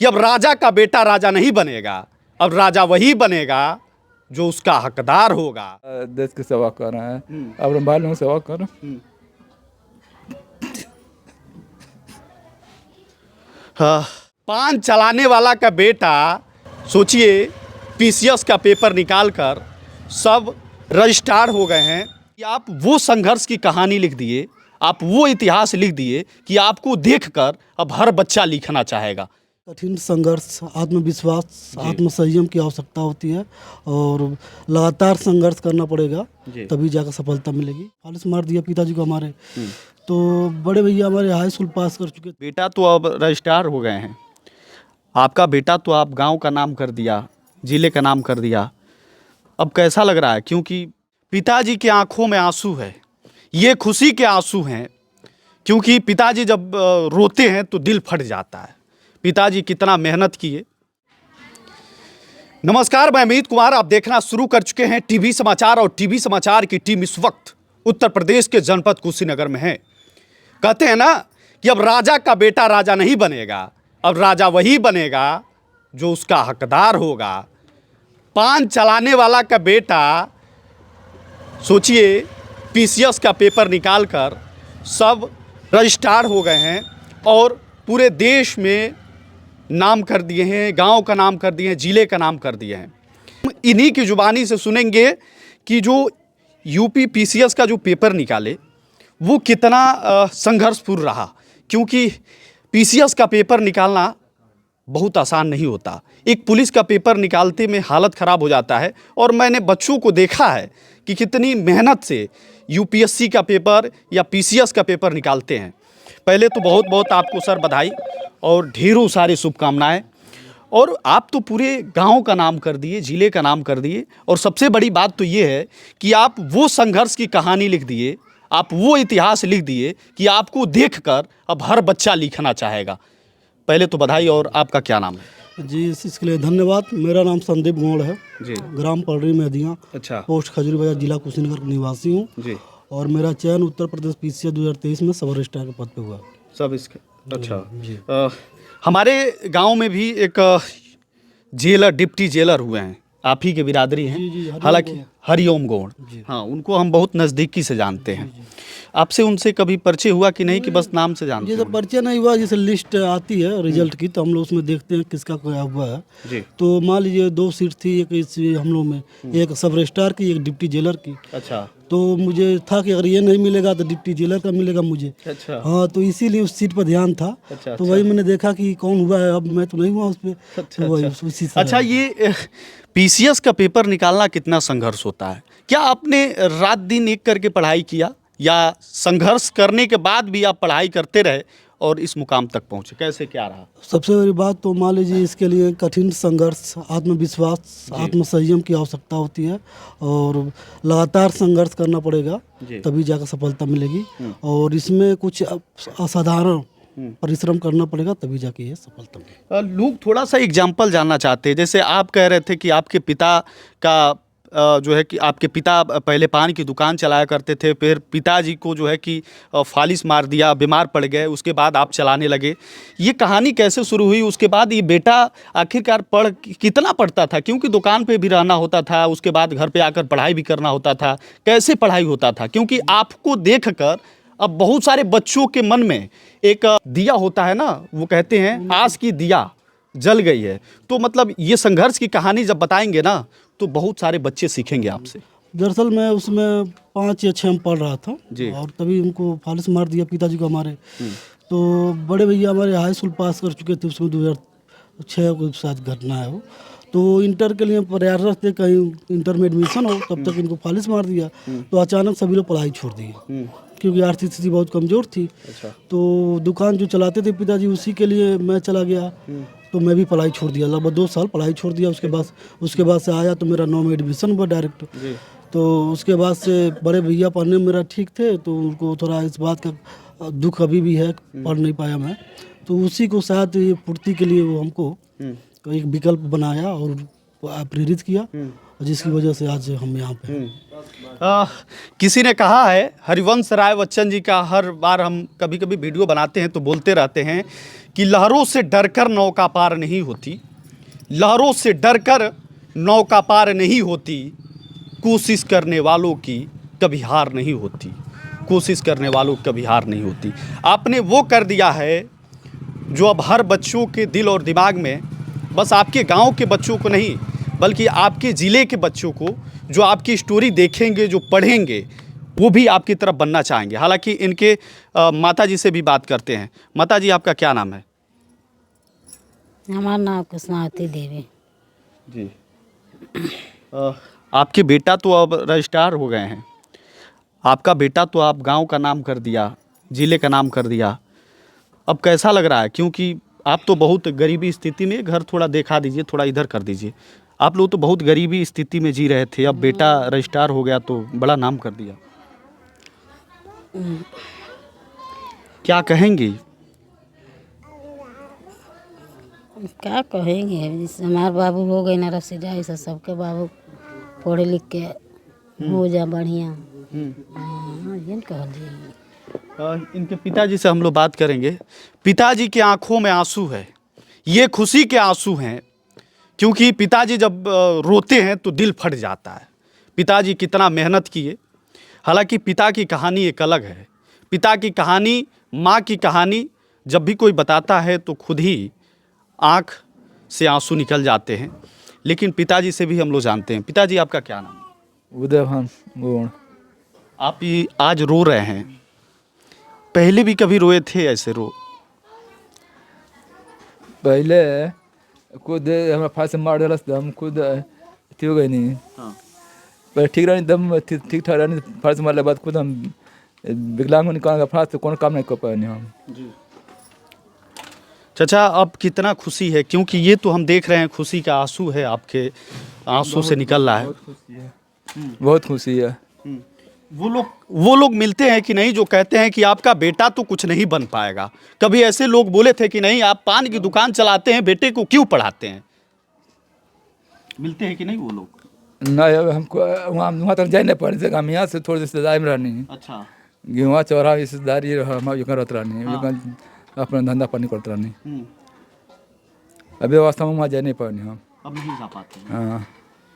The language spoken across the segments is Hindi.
कि अब राजा का बेटा राजा नहीं बनेगा, अब राजा वही बनेगा जो उसका हकदार होगा। देश की सेवा कर रहे हैं, अपने भाई लोगों की सेवा कर रहे हैं। पान चलाने वाला का बेटा, सोचिए, पीसीएस का पेपर निकालकर सब रजिस्ट्रार हो गए हैं कि आप वो संघर्ष की कहानी लिख दिए, आप वो इतिहास लिख दिए कि आपको देखकर अब हर बच्चा लिखना चाहेगा। कठिन संघर्ष, आत्मविश्वास, आत्मसंयम की आवश्यकता होती है और लगातार संघर्ष करना पड़ेगा, तभी जाकर सफलता मिलेगी। फालिस मार दिया पिताजी को हमारे, तो बड़े भैया हमारे हाई स्कूल पास कर चुके। बेटा तो अब रजिस्ट्रार हो गए हैं, आपका बेटा तो आप गांव का नाम कर दिया, जिले का नाम कर दिया। अब कैसा लग रहा है? क्योंकि पिताजी की आंखों में आंसू है, ये खुशी के आंसू हैं, क्योंकि पिताजी जब रोते हैं तो दिल फट जाता है। पिताजी कितना मेहनत किए। नमस्कार, मैं अमित कुमार, आप देखना शुरू कर चुके हैं टीवी समाचार और टीवी समाचार की टीम इस वक्त उत्तर प्रदेश के जनपद कुशीनगर में है। कहते हैं ना कि अब राजा का बेटा राजा नहीं बनेगा, अब राजा वही बनेगा जो उसका हकदार होगा। पान चलाने वाला का बेटा, सोचिए, पीसीएस का पेपर निकालकर सब रजिस्ट्रार हो गए हैं और पूरे देश में नाम कर दिए हैं, गांव का नाम कर दिए हैं, जिले का नाम कर दिए हैं। इन्हीं की जुबानी से सुनेंगे कि जो यूपी पीसीएस का जो पेपर निकाले वो कितना संघर्षपूर्ण रहा, क्योंकि पीसीएस का पेपर निकालना बहुत आसान नहीं होता। एक पुलिस का पेपर निकालते में हालत ख़राब हो जाता है और मैंने बच्चों को देखा है कि कितनी मेहनत से यूपीएससी का पेपर या पीसीएस का पेपर निकालते हैं। पहले तो बहुत बहुत आपको सर बधाई और ढेरों सारी शुभकामनाएं। और आप तो पूरे गांव का नाम कर दिए, जिले का नाम कर दिए, और सबसे बड़ी बात तो ये है कि आप वो संघर्ष की कहानी लिख दिए, आप वो इतिहास लिख दिए कि आपको देखकर अब हर बच्चा लिखना चाहेगा। पहले तो बधाई। और आपका क्या नाम है? जी, इसके लिए धन्यवाद। मेरा नाम संदीप गौड़ है जी, ग्राम पलरी मेहदिया, अच्छा, पोस्ट खजूरी बाजार, जिला कुशीनगर का निवासी हूँ जी। और मेरा चयन उत्तर प्रदेश पीसीएस 2023 में सब रजिस्ट्रार के पद पे हुआ। सब इसके, अच्छा। हमारे गांव में भी एक जेलर, डिप्टी जेलर हुए हैं, आप ही के बिरादरी हैं, हालांकि हरिओम गौड़, हाँ, उनको हम बहुत नज़दीकी से जानते हैं। आपसे उनसे कभी परिचय हुआ कि नहीं, कि बस नाम से जानते हैं? जैसे परिचय नहीं हुआ, जैसे लिस्ट आती है रिजल्ट की तो हम लोग उसमें देखते हैं किसका क्या हुआ है जी। तो मान लीजिए 2 सीट थी, एक इस हम लोग में, एक सब रजिस्ट्रार की, एक डिप्टी जेलर की। अच्छा, तो मुझे था कि अगर ये नहीं मिलेगा तो डिप्टी जेलर का मिलेगा मुझे। अच्छा, हाँ, तो इसीलिए उस सीट पर ध्यान था। अच्छा, तो वही मैंने देखा कि कौन हुआ है, अब मैं तो नहीं हुआ उस पर। अच्छा, तो वही अच्छा। उसी से। अच्छा, ये पीसीएस का पेपर निकालना कितना संघर्ष होता है? क्या आपने रात दिन एक करके पढ़ाई किया, या संघर्ष करने के बाद भी आप पढ़ाई करते रहे और इस मुकाम तक पहुंचे? कैसे, क्या रहा? सबसे बड़ी बात तो मान लीजिए इसके लिए कठिन संघर्ष, आत्मविश्वास, आत्मसंयम की आवश्यकता होती है और लगातार संघर्ष करना पड़ेगा, तभी जाकर सफलता मिलेगी। और इसमें कुछ असाधारण परिश्रम करना पड़ेगा, तभी जाके ये सफलता मिलेगी। लोग थोड़ा सा एग्जाम्पल जानना चाहते हैं। जैसे आप कह रहे थे कि आपके पिता का जो है कि आपके पिता पहले पान की दुकान चलाया करते थे, फिर पिताजी को जो है कि फालिस मार दिया, बीमार पड़ गए, उसके बाद आप चलाने लगे। ये कहानी कैसे शुरू हुई? उसके बाद ये बेटा आखिरकार कितना पढ़ता था? क्योंकि दुकान पे भी रहना होता था, उसके बाद घर पे आकर पढ़ाई भी करना होता था। कैसे पढ़ाई होता था? क्योंकि आपको देख कर अब बहुत सारे बच्चों के मन में एक दिया होता है ना, वो कहते हैं आस की दिया जल गई है। तो मतलब ये संघर्ष की कहानी जब बताएंगे ना तो बहुत सारे बच्चे सीखेंगे आपसे। दरअसल मैं उसमें 5 या 6 में पढ़ रहा था जी। और तभी उनको फालिस मार दिया पिताजी को हमारे। तो बड़े भैया हमारे हाई स्कूल पास कर चुके थे, उसमें 2006 के साथ घटना है वो। तो इंटर के लिए प्रयासरत थे, कहीं इंटर में एडमिशन हो, तब तक इनको फालिस मार दिया। तो अचानक सभी लोग पढ़ाई छोड़ दिए, क्योंकि आर्थिक स्थिति बहुत कमज़ोर थी। अच्छा। तो दुकान जो चलाते थे पिताजी, उसी के लिए मैं चला गया, तो मैं भी पढ़ाई छोड़ दिया। लगभग 2 साल पढ़ाई छोड़ दिया। उसके बाद से आया तो मेरा 9 में एडमिशन हुआ डायरेक्ट। तो उसके बाद से बड़े भैया पढ़ने में मेरा ठीक थे, तो उनको थोड़ा इस बात का दुख अभी भी है, पढ़ नहीं पाया मैं। तो उसी को शायद ये पूर्ति के लिए वो हमको एक विकल्प बनाया और प्रेरित किया, जिसकी वजह से आज हम यहाँ पे हैं। किसी ने कहा है, हरिवंश राय बच्चन जी का हर बार हम कभी कभी वीडियो बनाते हैं तो बोलते रहते हैं कि लहरों से डरकर नौका पार नहीं होती, लहरों से डरकर नौका पार नहीं होती, कोशिश करने वालों की कभी हार नहीं होती, कोशिश करने वालों की कभी हार नहीं होती। आपने वो कर दिया है जो अब हर बच्चों के दिल और दिमाग में, बस आपके गांव के बच्चों को नहीं बल्कि आपके ज़िले के बच्चों को, जो आपकी स्टोरी देखेंगे, जो पढ़ेंगे, वो भी आपकी तरफ बनना चाहेंगे। हालांकि इनके माता जी से भी बात करते हैं। माता जी, आपका क्या नाम है? हमारा नाम कृष्णावती देवी। जी। आपके बेटा तो अब रजिस्ट्रार हो गए हैं, आपका बेटा तो आप गांव का नाम कर दिया, ज़िले का नाम कर दिया, अब कैसा लग रहा है? क्योंकि आप तो बहुत गरीबी स्थिति में, घर थोड़ा देखा दीजिए, थोड़ा इधर कर दीजिए, आप लोग तो बहुत गरीबी स्थिति में जी रहे थे, अब बेटा रजिस्ट्रार हो गया तो बड़ा नाम कर दिया, क्या कहेंगी? क्या कहेंगे, जैसे हमारे बाबू हो गए ना रसीदाई से, सबके बाबू पढ़े लिख के हो जा बढ़िया। हाँ, ये कहल जी। इनके पिताजी से हम लोग बात करेंगे। पिताजी की आंखों में आंसू है, ये खुशी के आंसू हैं, क्योंकि पिताजी जब रोते हैं तो दिल फट जाता है। पिताजी कितना मेहनत किए। हालांकि पिता की कहानी एक अलग है, पिता की कहानी, माँ की कहानी जब भी कोई बताता है तो खुद ही आँख से आंसू निकल जाते हैं। लेकिन पिताजी से भी हम लोग जानते हैं। पिताजी, आपका क्या नाम है? उदयभान गोण। आप ये आज रो रहे हैं, पहले भी कभी रोए थे ऐसे रो? पहले खुद हमें फांस मार दिला, हम खुद अथी हो गए नहीं। हाँ। पर ठीक रही, दम ठीक ठाक रही, फांस मारने के बाद खुद हम विकलांग निकाल फांस से कौन काम नहीं कर पाए हम जी। चाचा, अब कितना खुशी है, क्योंकि ये तो हम देख रहे हैं खुशी का आंसू है, आपके आंसू से निकल रहा है। बहुत खुशी है, बहुत खुशी है। वो लोग मिलते हैं कि नहीं, जो कहते हैं कि आपका बेटा तो कुछ नहीं बन पाएगा? कभी ऐसे लोग बोले थे कि नहीं, आप पान की दुकान चलाते हैं, बेटे को क्यों पढ़ाते हैं? मिलते हैं कि नहीं वो लोग? नहीं, हमको वहाँ तक जा नहीं पड़े, हम यहाँ से थोड़ी रिश्तेदारी में रहनी। अच्छा। गेहूँ चौरा रिश्तेदारी हमारे करत रहनी, अपना धंधा पानी करते रहनी। अभी अवस्था में वहाँ जा नहीं पानी हम, अब नहीं जा पाते हैं। हाँ।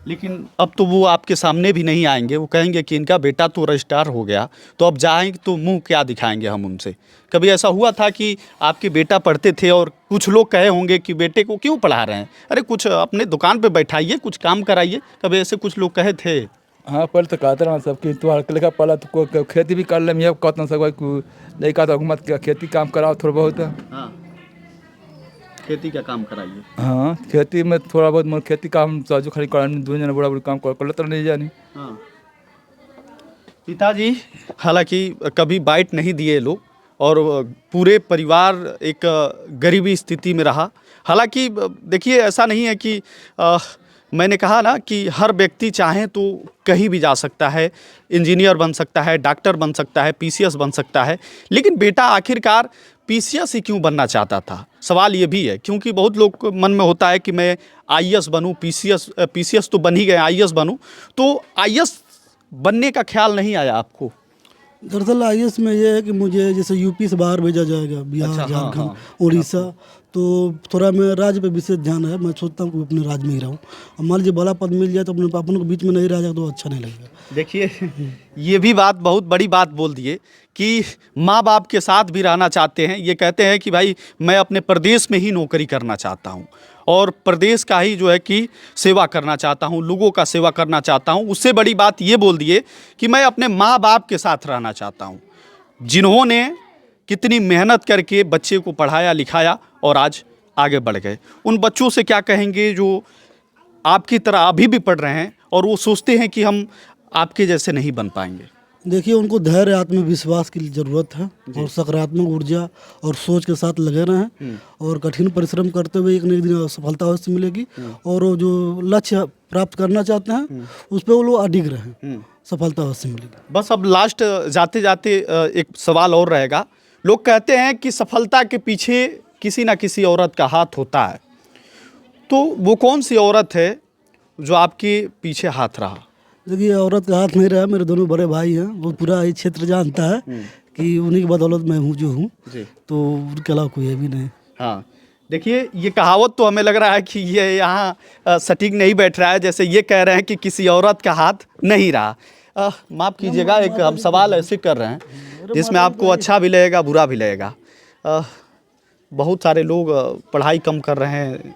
लेकिन अब तो वो आपके सामने भी नहीं आएंगे, वो कहेंगे कि इनका बेटा तो रजिस्ट्रार हो गया, तो अब जाएंगे तो मुंह क्या दिखाएंगे हम उनसे? कभी ऐसा हुआ था कि आपके बेटा पढ़ते थे और कुछ लोग कहे होंगे कि बेटे को क्यों पढ़ा रहे हैं, अरे कुछ अपने दुकान पे बैठाइए, कुछ काम कराइए, कभी ऐसे कुछ लोग कहे थे? हाँ, पहले तो कहते रहा सबकी, तू हल्का लिखा पढ़ा तो खेती भी कर ले, मैं कहता ना सब लड़का तो हुकूमत खेती काम कराओ थोड़ा बहुत। हाँ, खेती का काम कराइए। हाँ, खेती में थोड़ा बहुत मतलब खेती काम साजू खड़ी करानी, दो जन बड़ा बड़ा काम कर लेते नहीं जानी। हाँ। पिताजी हालांकि कभी बाइट नहीं दिए लोग, और पूरे परिवार एक गरीबी स्थिति में रहा। हालांकि देखिए, ऐसा नहीं है कि मैंने कहा ना कि हर व्यक्ति चाहे तो कहीं भी जा सकता है, इंजीनियर बन सकता है, डॉक्टर बन सकता है, पीसीएस बन सकता है, लेकिन बेटा आखिरकार पीसीएस ही क्यों बनना चाहता था? सवाल ये भी है, क्योंकि बहुत लोग को मन में होता है कि मैं आईएएस बनूं, पीसीएस तो बन ही गए, आईएएस बनूं, तो आईएएस बनने का ख्याल नहीं आया आपको? दरअसल आईएएस में ये है कि मुझे जैसे यूपी से बाहर भेजा जाएगा, बिहार, अच्छा, हाँ, झारखंड, हाँ। उड़ीसा, तो थोड़ा मैं राज्य पे विशेष ध्यान है। मैं सोचता हूँ कि अपने राज्य में ही रहूँ। अब मान लीजिए बड़ा पद मिल जाए तो अपने अपन को बीच में नहीं रह जाए तो अच्छा नहीं लगेगा। देखिए, ये भी बात बहुत बड़ी बात बोल दिए कि माँ बाप के साथ भी रहना चाहते हैं। ये कहते हैं कि भाई मैं अपने प्रदेश में ही नौकरी करना चाहता हूँ और प्रदेश का ही जो है कि सेवा करना चाहता हूँ, लोगों का सेवा करना चाहता हूँ। उससे बड़ी बात ये बोल दिए कि मैं अपने माँ बाप के साथ रहना चाहता हूँ, जिन्होंने कितनी मेहनत करके बच्चे को पढ़ाया लिखाया और आज आगे बढ़ गए। उन बच्चों से क्या कहेंगे जो आपकी तरह अभी भी पढ़ रहे हैं और वो सोचते हैं कि हम आपके जैसे नहीं बन पाएंगे? देखिए, उनको धैर्य, आत्मविश्वास की ज़रूरत है और सकारात्मक ऊर्जा और सोच के साथ लगे रहें और कठिन परिश्रम करते हुए एक न एक दिन सफलता अवश्य मिलेगी। और वो जो लक्ष्य प्राप्त करना चाहते हैं उस पर वो लोग अडिग रहें, सफलता अवश्य मिलेगी। बस अब लास्ट जाते जाते एक सवाल और रहेगा। लोग कहते हैं कि सफलता के पीछे किसी ना किसी औरत का हाथ होता है, तो वो कौन सी औरत है जो आपके पीछे हाथ रहा? देखिए, औरत का हाथ नहीं रहा, मेरे दोनों बड़े भाई हैं, वो पूरा ये क्षेत्र जानता है कि उन्हीं की बदौलत मैं हूँ जो हूँ, तो उनके अलावा कोई है भी नहीं। हाँ, देखिए ये कहावत तो हमें लग रहा है कि ये यहाँ सटीक नहीं बैठ रहा है, जैसे ये कह रहे हैं कि किसी औरत का हाथ नहीं रहा। माफ़ कीजिएगा, एक हम सवाल ऐसे कर रहे हैं जिसमें आपको अच्छा भी लगेगा बुरा भी लगेगा। बहुत सारे लोग पढ़ाई कम कर रहे हैं,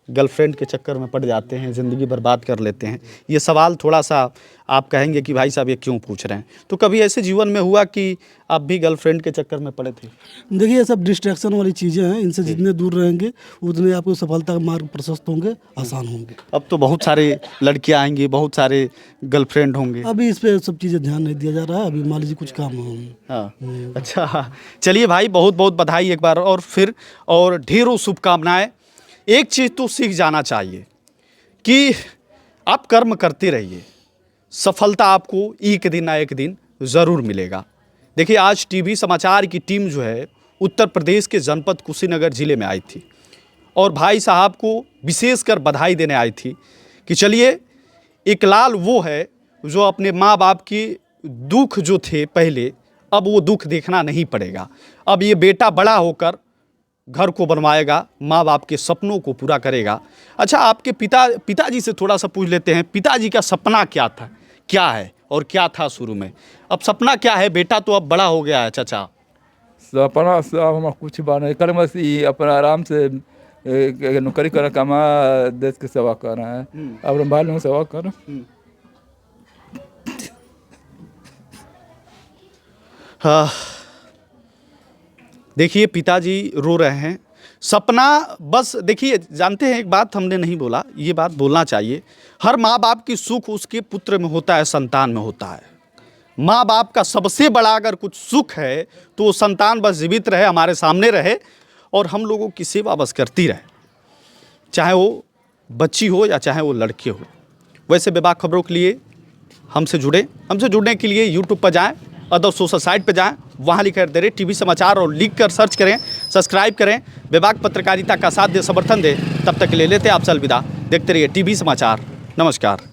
गर्लफ्रेंड के चक्कर में पड़ जाते हैं, ज़िंदगी बर्बाद कर लेते हैं। ये सवाल थोड़ा सा आप कहेंगे कि भाई साहब ये क्यों पूछ रहे हैं, तो कभी ऐसे जीवन में हुआ कि आप भी गर्लफ्रेंड के चक्कर में पड़े थे? देखिए ये सब डिस्ट्रैक्शन वाली चीज़ें हैं, इनसे जितने दूर रहेंगे उतने आपको सफलता का मार्ग प्रशस्त होंगे, आसान होंगे। अब तो बहुत सारे लड़कियां आएंगी, बहुत सारे गर्लफ्रेंड होंगे। अभी इस पे सब चीज़ें ध्यान नहीं दिया जा रहा है, अभी मान लीजिए कुछ काम हो। हाँ, अच्छा, चलिए भाई, बहुत बहुत बधाई एक बार और फिर, और ढेरों शुभकामनाएं। एक चीज़ तो सीख जाना चाहिए कि आप कर्म करते रहिए, सफलता आपको एक दिन ना एक दिन ज़रूर मिलेगा। देखिए आज टीवी समाचार की टीम जो है उत्तर प्रदेश के जनपद कुशीनगर ज़िले में आई थी और भाई साहब को विशेषकर बधाई देने आई थी कि चलिए एक लाल वो है जो अपने माँ बाप की दुख जो थे पहले, अब वो दुख देखना नहीं पड़ेगा। अब ये बेटा बड़ा होकर घर को बनवाएगा, माँ बाप के सपनों को पूरा करेगा। अच्छा, आपके पिताजी से थोड़ा सा पूछ लेते हैं, पिताजी का सपना क्या था, क्या है और क्या था शुरू में? अब सपना क्या है? बेटा तो अब बड़ा हो गया है चाचा। सपना सब हम कुछ बना कर बस ये अपना आराम से नौकरी कर, कमा, देश की सेवा कर रहे हैं, अपने बाल में सेवा कर। हाँ, देखिए पिताजी रो रहे हैं। सपना बस देखिए, जानते हैं एक बात हमने नहीं बोला, ये बात बोलना चाहिए। हर माँ बाप की सुख उसके पुत्र में होता है, संतान में होता है। माँ बाप का सबसे बड़ा अगर कुछ सुख है तो वो संतान बस जीवित रहे, हमारे सामने रहे और हम लोगों की सेवा बस करती रहे, चाहे वो बच्ची हो या चाहे वो लड़के हो। वैसे बेबाक खबरों के लिए हमसे जुड़ने के लिए यूट्यूब पर जाएँ, अदर सोशल साइट पर जाएँ, वहाँ लिख कर दे रहे टीवी समाचार और लिख कर सर्च करें, सब्सक्राइब करें, बेबाक पत्रकारिता का साथ दे, समर्थन दे। तब तक ले लेते हैं आपसे अलविदा। देखते रहिए टीवी समाचार। नमस्कार।